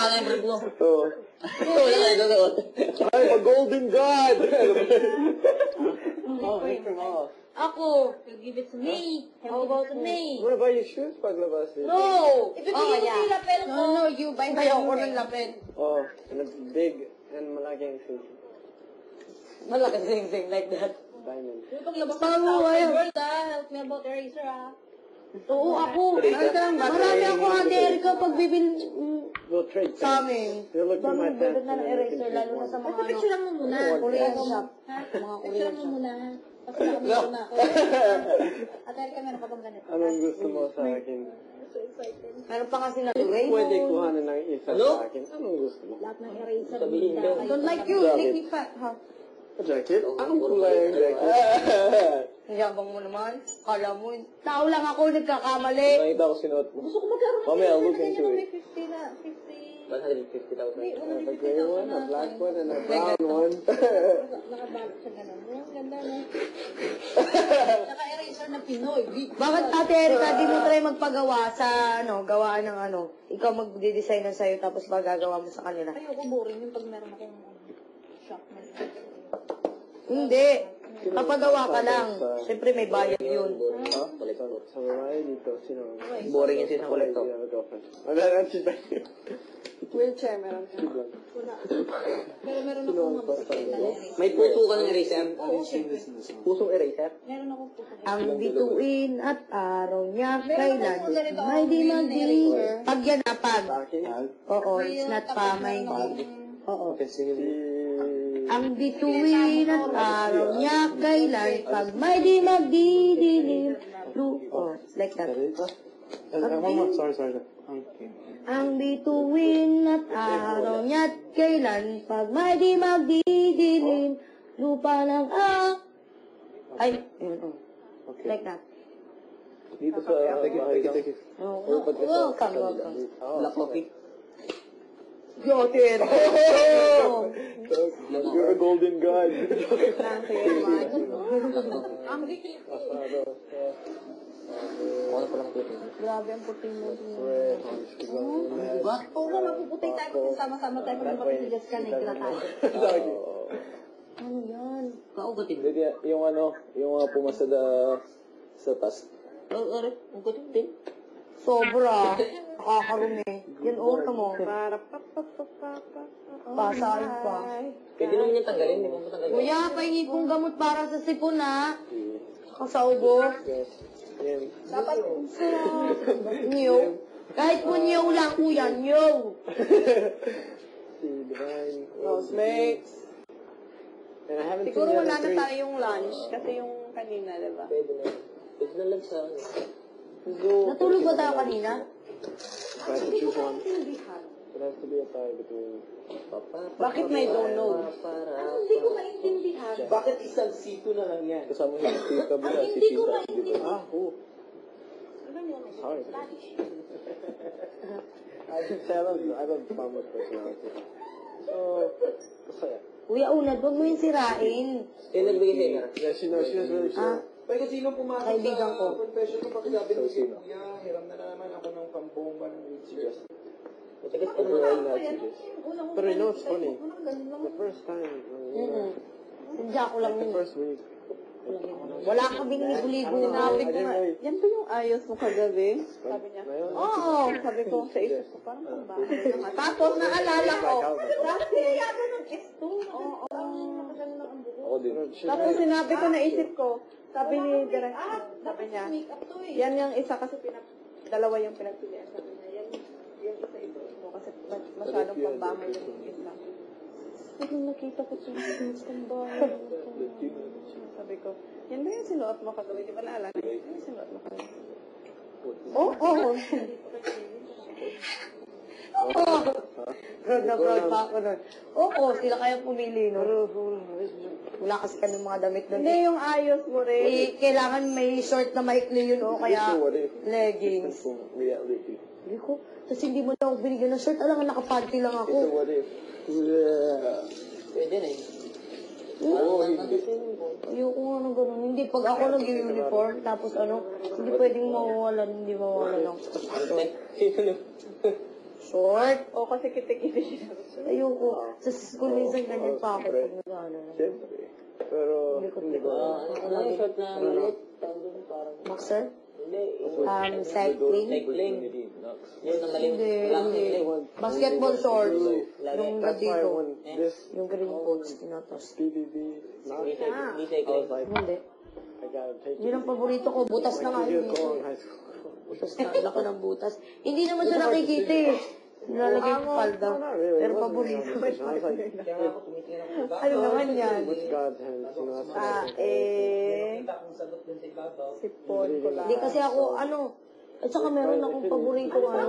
na yung brief mo. Oo. Wala ka ito. I'm a golden god! Oh, make them off. Ako, you give it to me. How about me? Wanna buy your shoes paglabas eh? No! Ibibigay mo yung lapel ko. No, you buy my own. Ayoko ng lapel. Oh, and a big and malaking thing. Malaki sing-sing like that. Diamond. Yung paglabas ng tao, girl, help me about eraser, Oo, ako. Marami ako, Ate Erika, pag bibil We'll trade sa amin. They'll look through my pants. na ng eraser, lalo na sa mga Picture lang mo muna. Korean shop. Ha? Mga Picture Korean lang mo shop. muna. Kasi nakamit na ako. Ate Erika, meron ka bang ganito? Anong gusto mo sa akin? So excited. Meron pa kasi na Raymond. Pwede kuhanan ng isa Ano? sa akin. Anong gusto mo? Lahat ng eraser. Sabihin ko. I don't like you, make me fat, ha? A jacket? Anong kulay ang jacket? Yabang mo naman. Kala mo, tao lang ako, nagkakamali. Nakita ko sinuot mo. Gusto ko magkaroon ng Mamaya, I'll look ganyan into na it. may 50 na, 50. 150,000. A gray one, a black one, and a brown one. Nakabalot siya ganun. Ang ganda na. Naka-eraser na Pinoy. Bakit, Ate Erika, di mo try magpagawa sa, gawaan ng ikaw magdi-design na sa'yo tapos magagawa mo sa kanila? Ayoko boring yung pag meron akong shop na. Hindi. Papagawa ka lang. Siyempre may bayad yun. Ha? Sa babae dito, sino? Boring yung isang kolektor. Wala na si Tayo. Wheelchair, meron ka. Wala. Pero meron akong mabasikin na eraser. May puso ka ng eraser? Oo, syempre. Pusong eraser? Meron akong puso. Ang bituin at araw niya kailan akong ganito, may di real magdi. eraser. Pag yan na pag. Akin? Oo, it's not pa may di. Oo. Si... Ang bituin at araw niya kailan pag may di magdidilim. Oh, like that. Sorry. Okay. Ang bituin at araw niya't kailan pag may di magdidilim. Lupa ng ay, yun, oh. Like that. Dito sa... Take it. Welcome. Black coffee? Yotir. You're a golden god. Ako na palang puti. Grabe ang puti mo. Diba? Oo nga, mapuputi tayo kasi sama-sama tayo pag napapit si Jessica Negra tayo. Ano yan? Kaugatin. Hindi, yung mga pumasa sa task. Ang gating din. Sobra. Nakakarumi. Yan, orta mo. Pasain pa. Pwede naman yung tanggalin. Hindi mo matanggalin. Kuya, pahingi kong gamot para sa sipon, ha? Saka sa ubo. Yes. Yan. Dapat Nyo. Kahit po nyo lang, kuya, nyo. Si Divine. Housemates. And I haven't Siguro seen the wala other na three. tayong lunch kasi yung kanina, diba? Pwede na. Pwede na lang sa... Natulog ba tayo kanina? If I have to choose one, it has to be a tie between... Bakit may download? hindi ko maintindihan. Bakit isang sito na lang yan? Kasama yung si Kabila, si Hindi ko Tita. maintindihan. Ano yun? Sorry. I don't promise personality. So, masaya. Kuya, unad, huwag mo yung sirain. Yung nagbigay sa inyo? Yeah, she knows. She was really sure. Pero kung sino pumasok Kaibigan ko. sa confession ko, pagkasabi So, ko si sino? Kuya, hiram na naman ako ng pambomba ng wheelchair. Matagas ka na. Overall messages. But I know it's funny. Ganun lang. The first time, Sadya ko lang the yun. first week, Wala kaming ligo-ligo. I didn't really... Yan ba yung ayos mo kagabi? Sabi niya. Ngayon, Oo. Sabi ko sa isip ko, parang pambahay naman. Tapos naalala ko. Dati, yata ng S2. Nakaganda ang buko. ako din. Tapos sinabi ko, naisip ko, sabi ni Direk, sabi Dapat niya, make-up to eh. yan yung isa kasi dalawa yung pinagpilian. Sabi niya, yan yung isa isuot mo kasi masyadong pambahay yung isa. Nung nakita ko siya, pambahay. Sabi ko, yan ba yung sinuot mo kagabi? Di ba naalala? Yan yung sinuot mo kagabi. Oo. Proud na proud pa ako nun. Oo, sila kaya pumili nun. Wala kasi kami mga damit nun. Hindi yung ayos mo rin. Kailangan may short na maikli yun o kaya So, what if? leggings. Kung reality. Hindi ko, tapos hindi mo na ako binigyan ng shirt. Alam nga, nakapanty lang ako. It's a what if. Yeah. Pwede na eh. Oh, Ayoko nga ng ganun. Hindi, pag ako nag-uniform, tapos hindi pwedeng mawawalan, hindi mawawalan ng... Short. O, kasi kitikiti siya. Ayoko. Sa school minsan ganyan pa ako pag nag-ano na. Siyempre. Pero, hindi ko. Ano yung short na maliit? Tawag doon parang... Boxer? Hindi. Cycling? Cycling. Yun ang maliit. Hindi, Walang hindi. cycling. Basketball shorts. Lagi. Yung That's why I dito. want this Yung green coats, tinatas. PDD. Not, Hindi cycling. Hindi I cycling. was like, Hindi. I gotta take Yun it. ang paborito ko. Butas na nga Like, yun. you go in high school. Butas na. Laki ng butas. Hindi naman siya nakikita eh. Nilalagay yung palda. No, not really. Pero It wasn't paborito. really competition. I was like, Kaya nga ako tumitingin ako iba. Ano naman yan? what's God's hands? You know, that's what I think. Kita kong sagot dun sa ibabaw. Sipon ko lang. Hindi kasi ako, ano, at saka meron akong paborito, ano,